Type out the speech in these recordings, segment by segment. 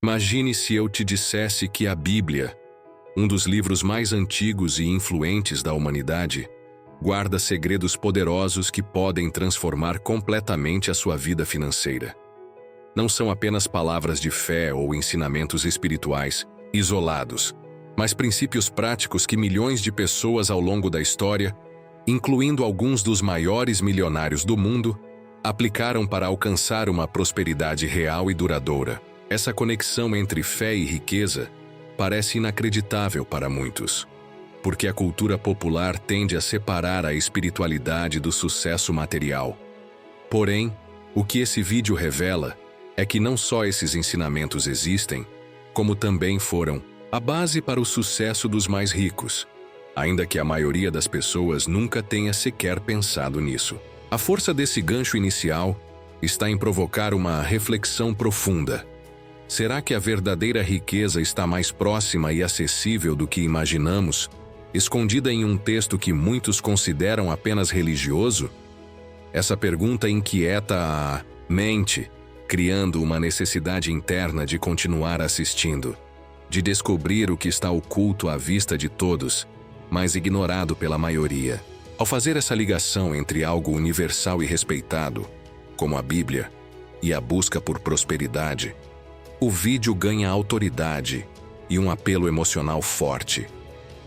Imagine se eu te dissesse que a Bíblia, um dos livros mais antigos e influentes da humanidade, guarda segredos poderosos que podem transformar completamente a sua vida financeira. Não são apenas palavras de fé ou ensinamentos espirituais isolados, mas princípios práticos que milhões de pessoas ao longo da história, incluindo alguns dos maiores milionários do mundo, aplicaram para alcançar uma prosperidade real e duradoura. Essa conexão entre fé e riqueza parece inacreditável para muitos, porque a cultura popular tende a separar a espiritualidade do sucesso material. Porém, o que esse vídeo revela é que não só esses ensinamentos existem, como também foram a base para o sucesso dos mais ricos, ainda que a maioria das pessoas nunca tenha sequer pensado nisso. A força desse gancho inicial está em provocar uma reflexão profunda. Será que a verdadeira riqueza está mais próxima e acessível do que imaginamos, escondida em um texto que muitos consideram apenas religioso? Essa pergunta inquieta a mente, criando uma necessidade interna de continuar assistindo, de descobrir o que está oculto à vista de todos, mas ignorado pela maioria. Ao fazer essa ligação entre algo universal e respeitado, como a Bíblia, e a busca por prosperidade, o vídeo ganha autoridade e um apelo emocional forte,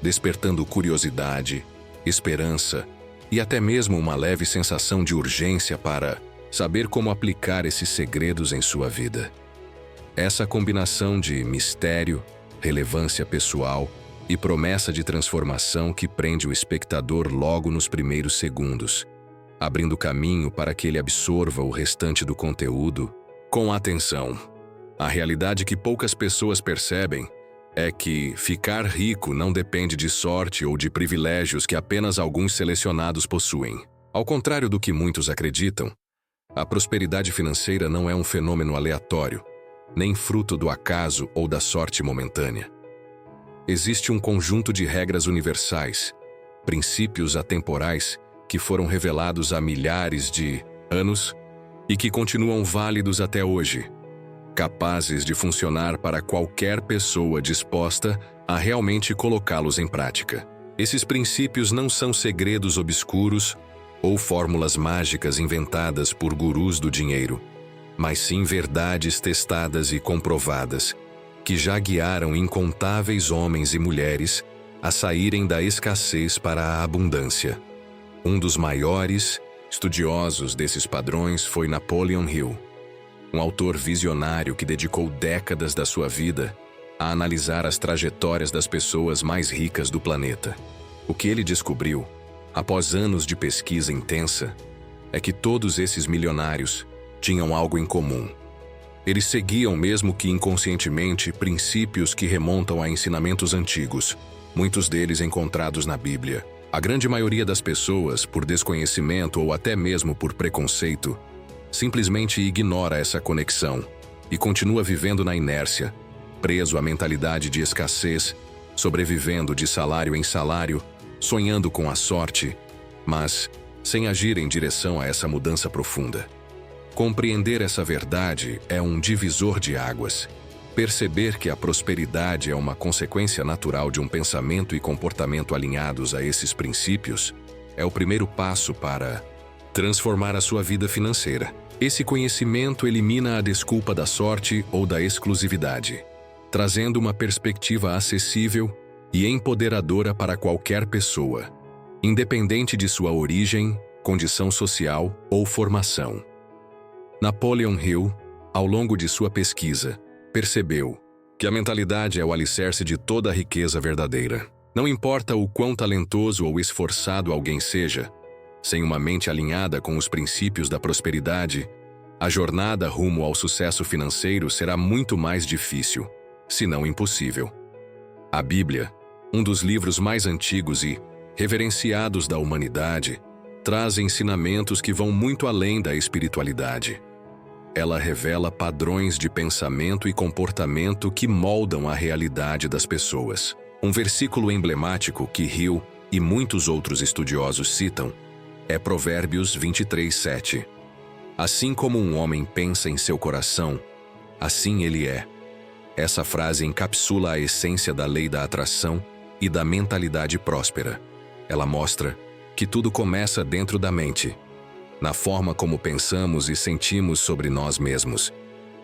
despertando curiosidade, esperança e até mesmo uma leve sensação de urgência para saber como aplicar esses segredos em sua vida. Essa combinação de mistério, relevância pessoal e promessa de transformação que prende o espectador logo nos primeiros segundos, abrindo caminho para que ele absorva o restante do conteúdo com atenção. A realidade que poucas pessoas percebem é que ficar rico não depende de sorte ou de privilégios que apenas alguns selecionados possuem. Ao contrário do que muitos acreditam, a prosperidade financeira não é um fenômeno aleatório, nem fruto do acaso ou da sorte momentânea. Existe um conjunto de regras universais, princípios atemporais que foram revelados há milhares de anos e que continuam válidos até hoje, capazes de funcionar para qualquer pessoa disposta a realmente colocá-los em prática. Esses princípios não são segredos obscuros ou fórmulas mágicas inventadas por gurus do dinheiro, mas sim verdades testadas e comprovadas, que já guiaram incontáveis homens e mulheres a saírem da escassez para a abundância. Um dos maiores estudiosos desses padrões foi Napoleon Hill, um autor visionário que dedicou décadas da sua vida a analisar as trajetórias das pessoas mais ricas do planeta. O que ele descobriu, após anos de pesquisa intensa, é que todos esses milionários tinham algo em comum. Eles seguiam, mesmo que inconscientemente, princípios que remontam a ensinamentos antigos, muitos deles encontrados na Bíblia. A grande maioria das pessoas, por desconhecimento ou até mesmo por preconceito, simplesmente ignora essa conexão e continua vivendo na inércia, preso à mentalidade de escassez, sobrevivendo de salário em salário, sonhando com a sorte, mas sem agir em direção a essa mudança profunda. Compreender essa verdade é um divisor de águas. Perceber que a prosperidade é uma consequência natural de um pensamento e comportamento alinhados a esses princípios é o primeiro passo para transformar a sua vida financeira. Esse conhecimento elimina a desculpa da sorte ou da exclusividade, trazendo uma perspectiva acessível e empoderadora para qualquer pessoa, independente de sua origem, condição social ou formação. Napoleon Hill, ao longo de sua pesquisa, percebeu que a mentalidade é o alicerce de toda a riqueza verdadeira. Não importa o quão talentoso ou esforçado alguém seja, sem uma mente alinhada com os princípios da prosperidade, a jornada rumo ao sucesso financeiro será muito mais difícil, se não impossível. A Bíblia, um dos livros mais antigos e reverenciados da humanidade, traz ensinamentos que vão muito além da espiritualidade. Ela revela padrões de pensamento e comportamento que moldam a realidade das pessoas. Um versículo emblemático que Hill e muitos outros estudiosos citam é Provérbios 23:7. Assim como um homem pensa em seu coração, assim ele é. Essa frase encapsula a essência da lei da atração e da mentalidade próspera. Ela mostra que tudo começa dentro da mente, na forma como pensamos e sentimos sobre nós mesmos,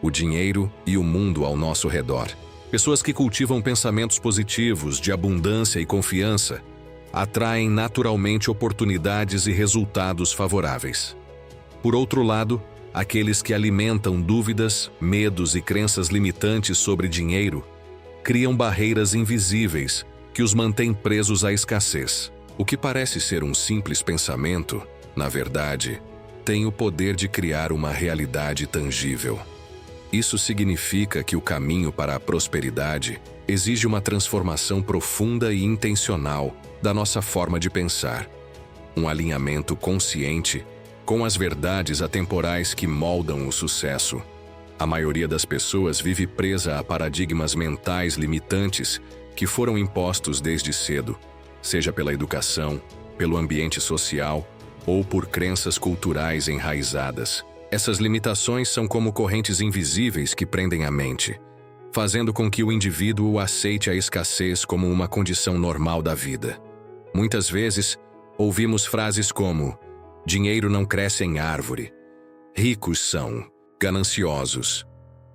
o dinheiro e o mundo ao nosso redor. Pessoas que cultivam pensamentos positivos, de abundância e confiança, atraem naturalmente oportunidades e resultados favoráveis. Por outro lado, aqueles que alimentam dúvidas, medos e crenças limitantes sobre dinheiro criam barreiras invisíveis que os mantêm presos à escassez. O que parece ser um simples pensamento, na verdade, tem o poder de criar uma realidade tangível. Isso significa que o caminho para a prosperidade exige uma transformação profunda e intencional da nossa forma de pensar, um alinhamento consciente com as verdades atemporais que moldam o sucesso. A maioria das pessoas vive presa a paradigmas mentais limitantes que foram impostos desde cedo, seja pela educação, pelo ambiente social ou por crenças culturais enraizadas. Essas limitações são como correntes invisíveis que prendem a mente, fazendo com que o indivíduo aceite a escassez como uma condição normal da vida. Muitas vezes, ouvimos frases como: dinheiro não cresce em árvore, ricos são gananciosos,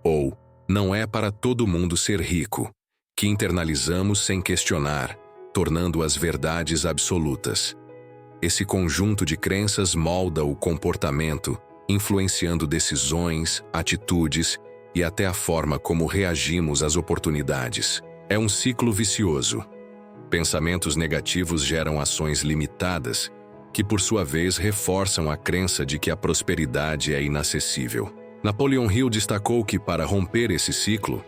ou não é para todo mundo ser rico, que internalizamos sem questionar, tornando-as verdades absolutas. Esse conjunto de crenças molda o comportamento, influenciando decisões, atitudes e até a forma como reagimos às oportunidades. É um ciclo vicioso. Pensamentos negativos geram ações limitadas, que por sua vez reforçam a crença de que a prosperidade é inacessível. Napoleon Hill destacou que, para romper esse ciclo,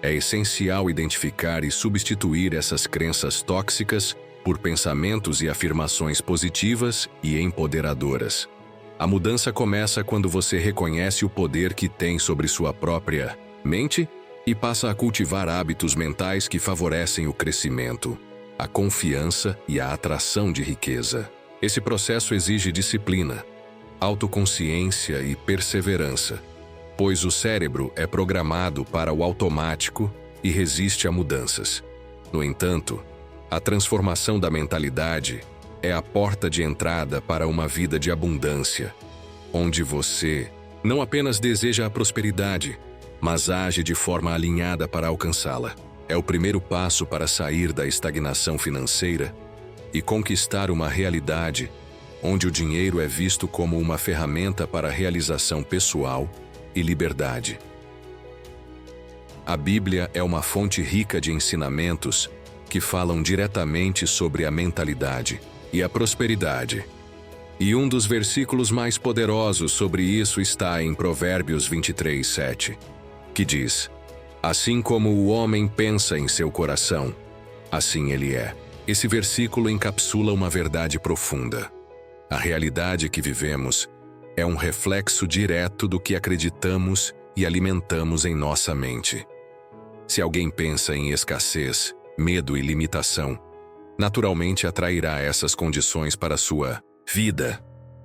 é essencial identificar e substituir essas crenças tóxicas por pensamentos e afirmações positivas e empoderadoras. A mudança começa quando você reconhece o poder que tem sobre sua própria mente e passa a cultivar hábitos mentais que favorecem o crescimento, a confiança e a atração de riqueza. Esse processo exige disciplina, autoconsciência e perseverança, pois o cérebro é programado para o automático e resiste a mudanças. No entanto, a transformação da mentalidade é a porta de entrada para uma vida de abundância, onde você não apenas deseja a prosperidade, mas age de forma alinhada para alcançá-la. É o primeiro passo para sair da estagnação financeira e conquistar uma realidade onde o dinheiro é visto como uma ferramenta para a realização pessoal e liberdade. A Bíblia é uma fonte rica de ensinamentos que falam diretamente sobre a mentalidade e a prosperidade. E um dos versículos mais poderosos sobre isso está em Provérbios 23:7, que diz: assim como o homem pensa em seu coração, assim ele é. Esse versículo encapsula uma verdade profunda. A realidade que vivemos é um reflexo direto do que acreditamos e alimentamos em nossa mente. Se alguém pensa em escassez, medo e limitação, naturalmente atrairá essas condições para sua vida.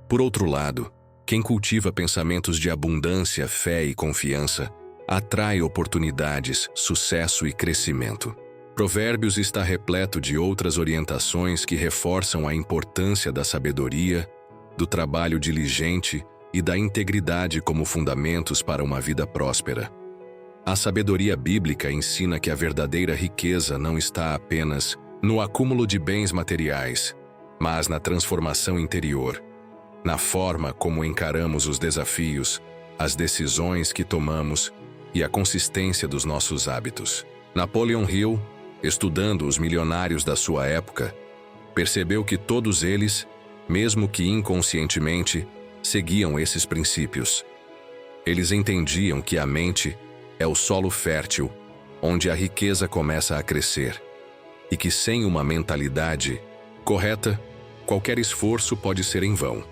Por outro lado, quem cultiva pensamentos de abundância, fé e confiança, atrai oportunidades, sucesso e crescimento. Provérbios está repleto de outras orientações que reforçam a importância da sabedoria, do trabalho diligente e da integridade como fundamentos para uma vida próspera. A sabedoria bíblica ensina que a verdadeira riqueza não está apenas no acúmulo de bens materiais, mas na transformação interior, na forma como encaramos os desafios, as decisões que tomamos e a consistência dos nossos hábitos. Napoleon Hill, estudando os milionários da sua época, percebeu que todos eles, mesmo que inconscientemente, seguiam esses princípios. Eles entendiam que a mente é o solo fértil, onde a riqueza começa a crescer, e que sem uma mentalidade correta, qualquer esforço pode ser em vão.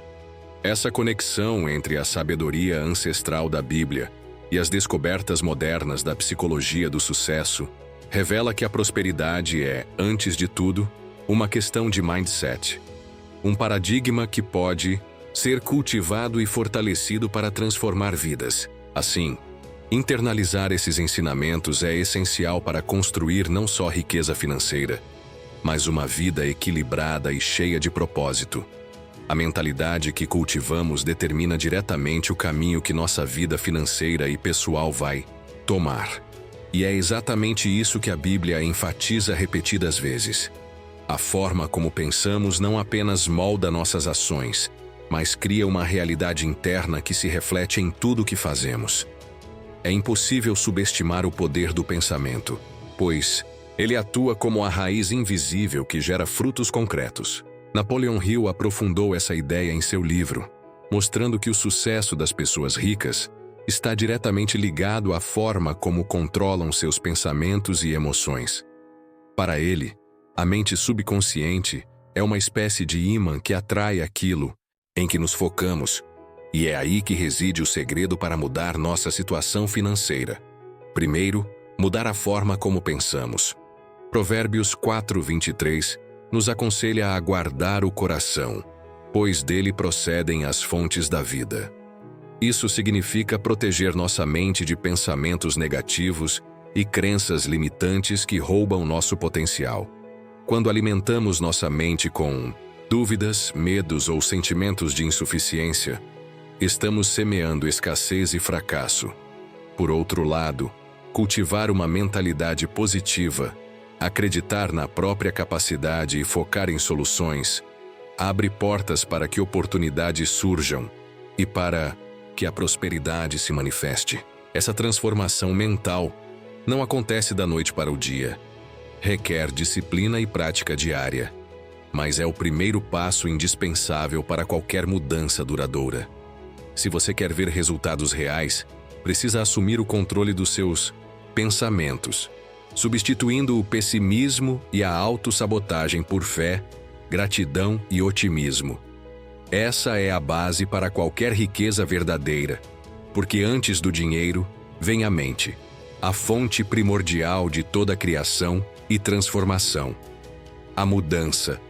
Essa conexão entre a sabedoria ancestral da Bíblia e as descobertas modernas da psicologia do sucesso revela que a prosperidade é, antes de tudo, uma questão de mindset, um paradigma que pode ser cultivado e fortalecido para transformar vidas. Assim, Internalizar esses ensinamentos é essencial para construir não só riqueza financeira, mas uma vida equilibrada e cheia de propósito. A mentalidade que cultivamos determina diretamente o caminho que nossa vida financeira e pessoal vai tomar. E é exatamente isso que a Bíblia enfatiza repetidas vezes. A forma como pensamos não apenas molda nossas ações, mas cria uma realidade interna que se reflete em tudo o que fazemos. É impossível subestimar o poder do pensamento, pois ele atua como a raiz invisível que gera frutos concretos. Napoleon Hill aprofundou essa ideia em seu livro, mostrando que o sucesso das pessoas ricas está diretamente ligado à forma como controlam seus pensamentos e emoções. Para ele, a mente subconsciente é uma espécie de ímã que atrai aquilo em que nos focamos, e é aí que reside o segredo para mudar nossa situação financeira. Primeiro, mudar a forma como pensamos. Provérbios 4:23 nos aconselha a guardar o coração, pois dele procedem as fontes da vida. Isso significa proteger nossa mente de pensamentos negativos e crenças limitantes que roubam nosso potencial. Quando alimentamos nossa mente com dúvidas, medos ou sentimentos de insuficiência, estamos semeando escassez e fracasso. Por outro lado, cultivar uma mentalidade positiva, acreditar na própria capacidade e focar em soluções, abre portas para que oportunidades surjam e para que a prosperidade se manifeste. Essa transformação mental não acontece da noite para o dia. Requer disciplina e prática diária, mas é o primeiro passo indispensável para qualquer mudança duradoura. Se você quer ver resultados reais, precisa assumir o controle dos seus pensamentos, substituindo o pessimismo e a autossabotagem por fé, gratidão e otimismo. Essa é a base para qualquer riqueza verdadeira, porque antes do dinheiro vem a mente, a fonte primordial de toda criação e transformação. A mudança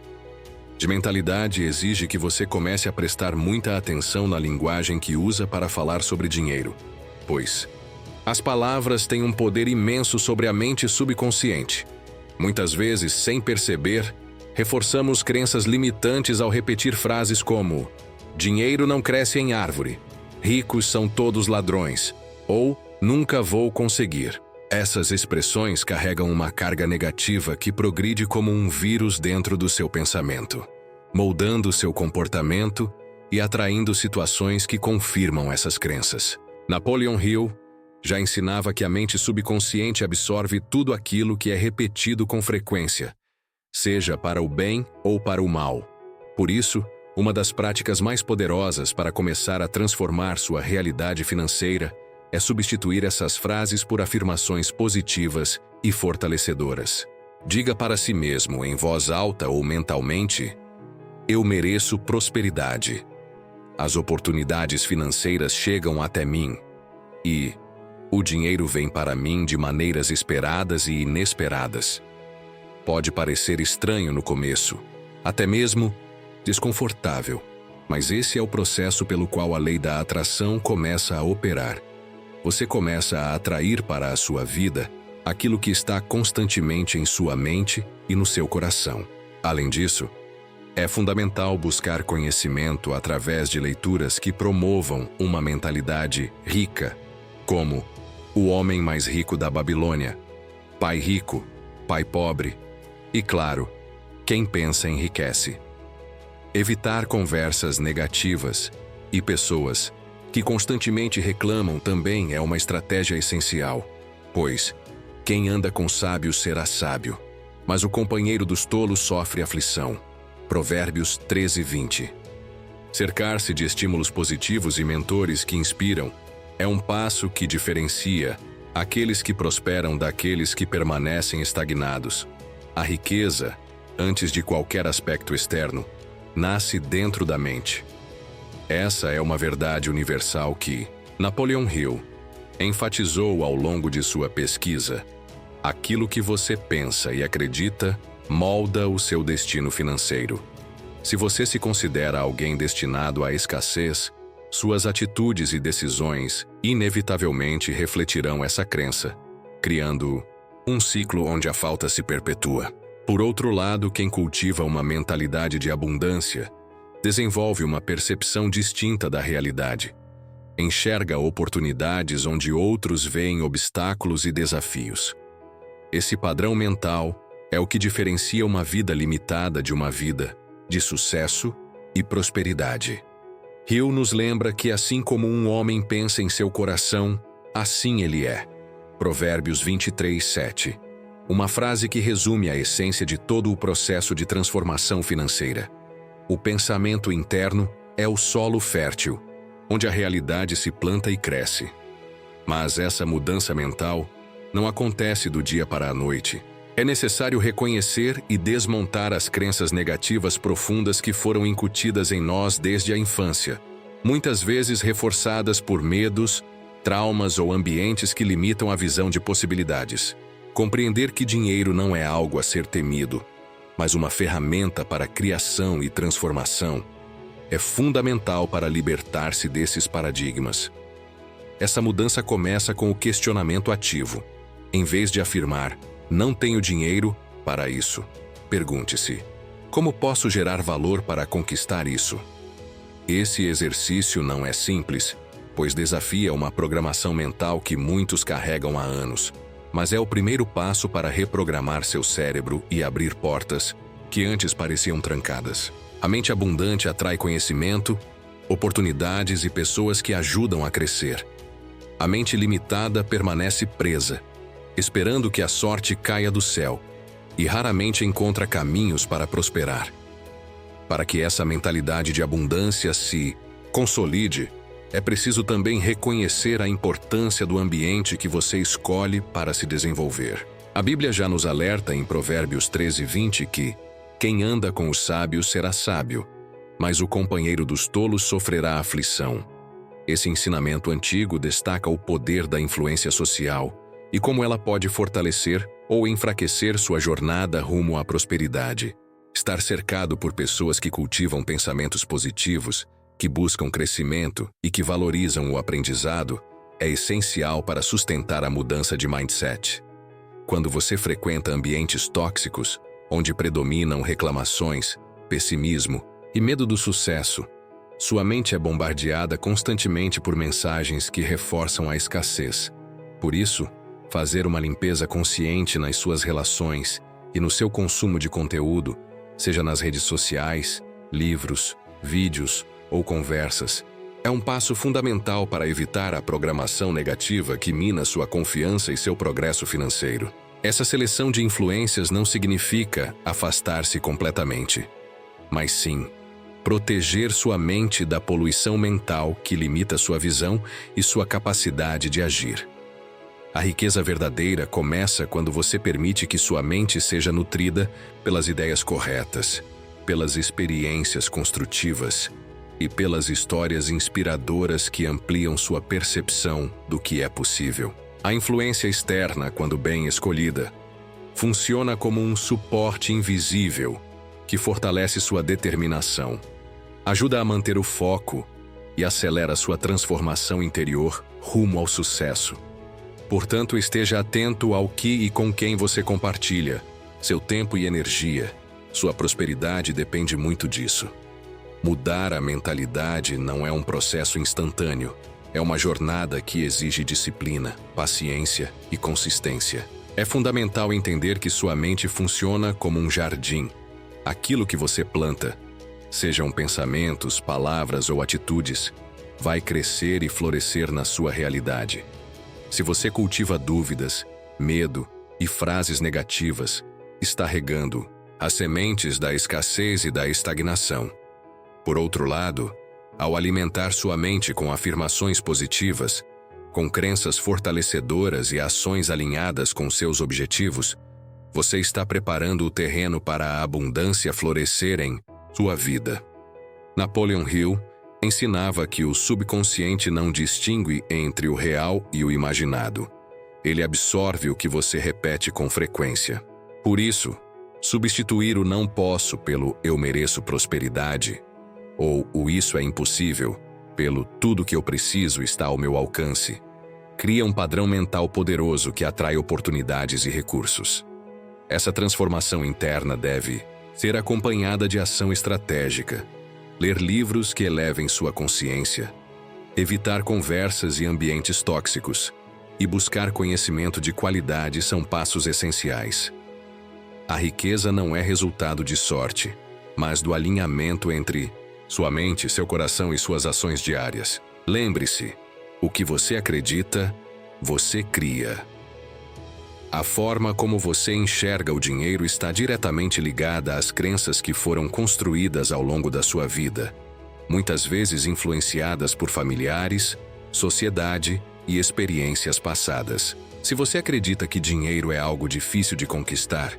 de mentalidade exige que você comece a prestar muita atenção na linguagem que usa para falar sobre dinheiro, pois as palavras têm um poder imenso sobre a mente subconsciente. Muitas vezes, sem perceber, reforçamos crenças limitantes ao repetir frases como dinheiro não cresce em árvore, ricos são todos ladrões, ou nunca vou conseguir. Essas expressões carregam uma carga negativa que progride como um vírus dentro do seu pensamento, moldando seu comportamento e atraindo situações que confirmam essas crenças. Napoleon Hill já ensinava que a mente subconsciente absorve tudo aquilo que é repetido com frequência, seja para o bem ou para o mal. Por isso, uma das práticas mais poderosas para começar a transformar sua realidade financeira é substituir essas frases por afirmações positivas e fortalecedoras. Diga para si mesmo, em voz alta ou mentalmente: eu mereço prosperidade. As oportunidades financeiras chegam até mim e o dinheiro vem para mim de maneiras esperadas e inesperadas. Pode parecer estranho no começo, até mesmo desconfortável, mas esse é o processo pelo qual a lei da atração começa a operar. Você começa a atrair para a sua vida aquilo que está constantemente em sua mente e no seu coração. Além disso, é fundamental buscar conhecimento através de leituras que promovam uma mentalidade rica, como O Homem Mais Rico da Babilônia, Pai Rico, Pai Pobre e, claro, Quem Pensa Enriquece. Evitar conversas negativas e pessoas que constantemente reclamam também é uma estratégia essencial, pois quem anda com sábios será sábio, mas o companheiro dos tolos sofre aflição. Provérbios 13:20. Cercar-se de estímulos positivos e mentores que inspiram é um passo que diferencia aqueles que prosperam daqueles que permanecem estagnados. A riqueza, antes de qualquer aspecto externo, nasce dentro da mente. Essa é uma verdade universal que Napoleon Hill enfatizou ao longo de sua pesquisa. Aquilo que você pensa e acredita molda o seu destino financeiro. Se você se considera alguém destinado à escassez, Suas atitudes e decisões inevitavelmente refletirão essa crença, criando um ciclo onde a falta se perpetua. Por outro lado, quem cultiva uma mentalidade de abundância desenvolve uma percepção distinta da realidade. Enxerga oportunidades onde outros veem obstáculos e desafios. Esse padrão mental é o que diferencia uma vida limitada de uma vida de sucesso e prosperidade. Hill nos lembra que assim como um homem pensa em seu coração, assim ele é. Provérbios 23:7. Uma frase que resume a essência de todo o processo de transformação financeira. O pensamento interno é o solo fértil, onde a realidade se planta e cresce. Mas essa mudança mental não acontece do dia para a noite. É necessário reconhecer e desmontar as crenças negativas profundas que foram incutidas em nós desde a infância, muitas vezes reforçadas por medos, traumas ou ambientes que limitam a visão de possibilidades. Compreender que dinheiro não é algo a ser temido, mas uma ferramenta para criação e transformação, é fundamental para libertar-se desses paradigmas. Essa mudança começa com o questionamento ativo. Em vez de afirmar, não tenho dinheiro para isso, pergunte-se, como posso gerar valor para conquistar isso? Esse exercício não é simples, pois desafia uma programação mental que muitos carregam há anos, mas é o primeiro passo para reprogramar seu cérebro e abrir portas que antes pareciam trancadas. A mente abundante atrai conhecimento, oportunidades e pessoas que ajudam a crescer. A mente limitada permanece presa, esperando que a sorte caia do céu, e raramente encontra caminhos para prosperar. Para que essa mentalidade de abundância se consolide, é preciso também reconhecer a importância do ambiente que você escolhe para se desenvolver. A Bíblia já nos alerta em Provérbios 13:20 que quem anda com os sábios será sábio, mas o companheiro dos tolos sofrerá aflição. Esse ensinamento antigo destaca o poder da influência social e como ela pode fortalecer ou enfraquecer sua jornada rumo à prosperidade. Estar cercado por pessoas que cultivam pensamentos positivos, que buscam crescimento e que valorizam o aprendizado é essencial para sustentar a mudança de mindset. Quando você frequenta ambientes tóxicos, onde predominam reclamações, pessimismo e medo do sucesso, sua mente é bombardeada constantemente por mensagens que reforçam a escassez. Por isso, fazer uma limpeza consciente nas suas relações e no seu consumo de conteúdo, seja nas redes sociais, livros, vídeos ou conversas, é um passo fundamental para evitar a programação negativa que mina sua confiança e seu progresso financeiro. Essa seleção de influências não significa afastar-se completamente, mas sim proteger sua mente da poluição mental que limita sua visão e sua capacidade de agir. A riqueza verdadeira começa quando você permite que sua mente seja nutrida pelas ideias corretas, pelas experiências construtivas e pelas histórias inspiradoras que ampliam sua percepção do que é possível. A influência externa, quando bem escolhida, funciona como um suporte invisível que fortalece sua determinação, ajuda a manter o foco e acelera sua transformação interior rumo ao sucesso. Portanto, esteja atento ao que e com quem você compartilha. Seu tempo e energia, sua prosperidade depende muito disso. Mudar a mentalidade não é um processo instantâneo. É uma jornada que exige disciplina, paciência e consistência. É fundamental entender que sua mente funciona como um jardim. Aquilo que você planta, sejam pensamentos, palavras ou atitudes, vai crescer e florescer na sua realidade. Se você cultiva dúvidas, medo e frases negativas, está regando as sementes da escassez e da estagnação. Por outro lado, ao alimentar sua mente com afirmações positivas, com crenças fortalecedoras e ações alinhadas com seus objetivos, você está preparando o terreno para a abundância florescer em sua vida. Napoleon Hill ensinava que o subconsciente não distingue entre o real e o imaginado. Ele absorve o que você repete com frequência. Por isso, substituir o não posso pelo eu mereço prosperidade ou o isso é impossível pelo tudo que eu preciso está ao meu alcance, cria um padrão mental poderoso que atrai oportunidades e recursos. Essa transformação interna deve ser acompanhada de ação estratégica, ler livros que elevem sua consciência, evitar conversas e ambientes tóxicos e buscar conhecimento de qualidade são passos essenciais. A riqueza não é resultado de sorte, mas do alinhamento entre sua mente, seu coração e suas ações diárias. Lembre-se, o que você acredita, você cria. A forma como você enxerga o dinheiro está diretamente ligada às crenças que foram construídas ao longo da sua vida, muitas vezes influenciadas por familiares, sociedade e experiências passadas. Se você acredita que dinheiro é algo difícil de conquistar,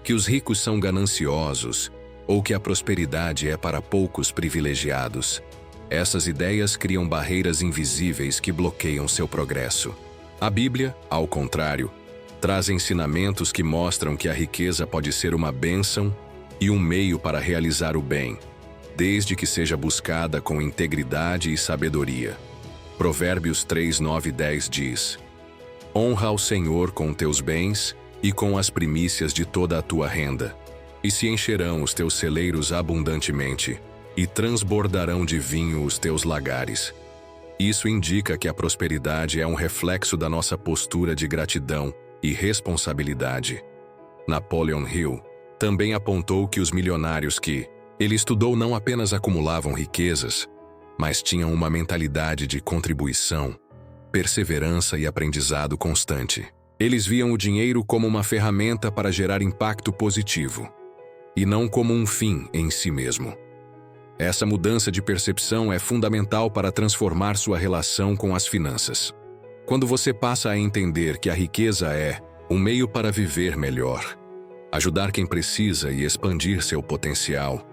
que os ricos são gananciosos ou que a prosperidade é para poucos privilegiados, essas ideias criam barreiras invisíveis que bloqueiam seu progresso. A Bíblia, ao contrário, traz ensinamentos que mostram que a riqueza pode ser uma bênção e um meio para realizar o bem, desde que seja buscada com integridade e sabedoria. Provérbios 3, 9 e 10 diz: Honra ao Senhor com teus bens e com as primícias de toda a tua renda, e se encherão os teus celeiros abundantemente, e transbordarão de vinho os teus lagares. Isso indica que a prosperidade é um reflexo da nossa postura de gratidão e responsabilidade. Napoleon Hill também apontou que os milionários que ele estudou não apenas acumulavam riquezas, mas tinham uma mentalidade de contribuição, perseverança e aprendizado constante. Eles viam o dinheiro como uma ferramenta para gerar impacto positivo, e não como um fim em si mesmo. Essa mudança de percepção é fundamental para transformar sua relação com as finanças. Quando você passa a entender que a riqueza é um meio para viver melhor, ajudar quem precisa e expandir seu potencial,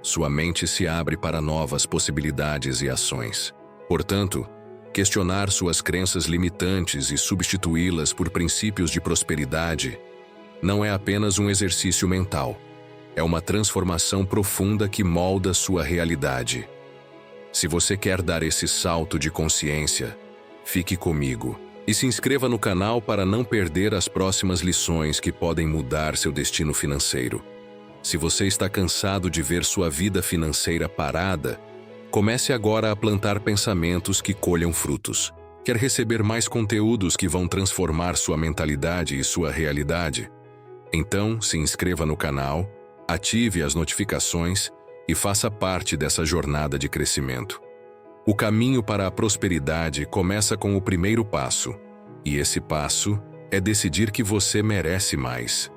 sua mente se abre para novas possibilidades e ações. Portanto, questionar suas crenças limitantes e substituí-las por princípios de prosperidade não é apenas um exercício mental, é uma transformação profunda que molda sua realidade. Se você quer dar esse salto de consciência, fique comigo e se inscreva no canal para não perder as próximas lições que podem mudar seu destino financeiro. Se você está cansado de ver sua vida financeira parada, comece agora a plantar pensamentos que colham frutos. Quer receber mais conteúdos que vão transformar sua mentalidade e sua realidade? Então, se inscreva no canal, ative as notificações e faça parte dessa jornada de crescimento. O caminho para a prosperidade começa com o primeiro passo, e esse passo é decidir que você merece mais.